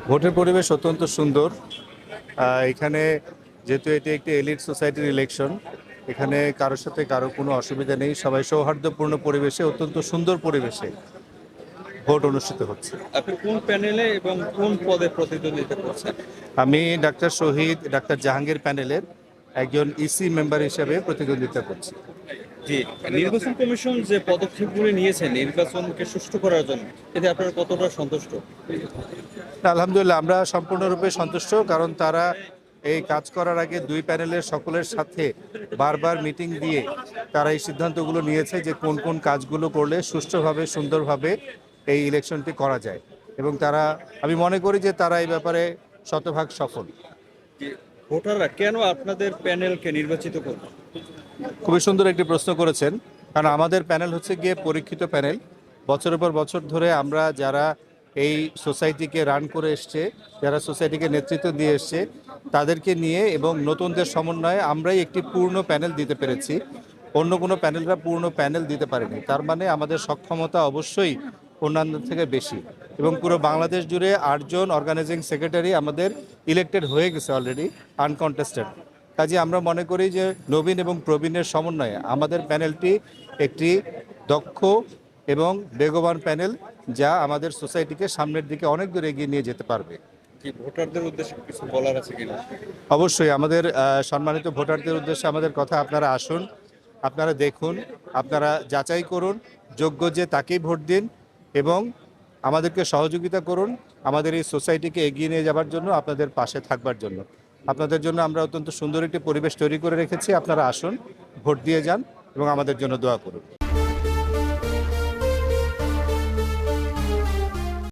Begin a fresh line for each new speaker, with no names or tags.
ভোটের পরিবেশ অত্যন্ত সুন্দর। এখানে যেহেতু এটি একটি এলিট সোসাইটির ইলেকশন, এখানে কারোর সাথে কারো কোনো অসুবিধা নেই। সবাই সৌহার্দ্যপূর্ণ পরিবেশে, অত্যন্ত সুন্দর পরিবেশে ভোট অনুষ্ঠিত হচ্ছে।
আপনি কোন প্যানেলে এবং কোন পদে প্রতিদ্বন্দ্বিতা করছেন?
আমি ডাক্তার শহীদ ডাক্তার জাহাঙ্গীর প্যানেলের একজন ইসি মেম্বার হিসেবে প্রতিদ্বন্দ্বিতা করছি।
জি, নির্বাচন কমিশন যে পদক্ষেপগুলি নিয়েছে নির্বাচনকে সুষ্ঠু করার জন্য, এতে আপনারা কতটা সন্তুষ্ট?
আলহামদুলিল্লাহ, আমরা সম্পূর্ণরূপে সন্তুষ্ট, কারণ তারা এই কাজ করার আগে দুই প্যানেলের সকলের সাথে বারবার মিটিং দিয়ে তারা এই সিদ্ধান্তগুলো নিয়েছে যে কোন কোন কাজগুলো করলে সুষ্ঠুভাবে সুন্দরভাবে এই ইলেকশনটি করা যায়, এবং তারা, আমি মনে করি যে তারা এই ব্যাপারে শতভাগ সফল।
যে ভোটাররা কেন আপনাদের প্যানেলকে নির্বাচিত করবে?
খুবই সুন্দর একটি প্রশ্ন করেছেন, কারণ আমাদের প্যানেল হচ্ছে গিয়ে পরীক্ষিত প্যানেল। বছরের পর বছর ধরে আমরা যারা এই সোসাইটিকে রান করে এসছে, যারা সোসাইটিকে নেতৃত্ব দিয়ে এসছে, তাদেরকে নিয়ে এবং নতুনদের সমন্বয়ে আমরাই একটি পূর্ণ প্যানেল দিতে পেরেছি। অন্য কোনো প্যানেলরা পূর্ণ প্যানেল দিতে পারেনি। তার মানে আমাদের সক্ষমতা অবশ্যই অন্যান্য থেকে বেশি, এবং পুরো বাংলাদেশ জুড়ে 8জন অর্গানাইজিং সেক্রেটারি আমাদের ইলেক্টেড হয়ে গেছে অলরেডি, আনকন্টেস্টেড। কাজে আমরা মনে করি যে নবীন এবং প্রবীণের সমন্বয়ে আমাদের প্যানেলটি একটি দক্ষ এবং বেগবান প্যানেল, যা আমাদের সোসাইটিকে সামনের দিকে অনেক দূর এগিয়ে নিয়ে যেতে পারবে।
কি ভোটারদের উদ্দেশ্যে কিছু বলার আছে কিনা?
অবশ্যই আমাদের সম্মানিত ভোটারদের উদ্দেশ্যে আমাদের কথা, আপনারা আসুন, আপনারা দেখুন, আপনারা যাচাই করুন, যোগ্য যে তাকেই ভোট দিন, এবং আমাদেরকে সহযোগিতা করুন আমাদের এই সোসাইটিকে এগিয়ে নিয়ে যাবার জন্য, আপনাদের পাশে থাকবার জন্য। আপনাদের জন্য আমরা অত্যন্ত সুন্দর একটি পরিবেশ তৈরি করে রেখেছি। আপনারা আসুন, ভোট দিয়ে যান এবং আমাদের জন্য দোয়া করুন।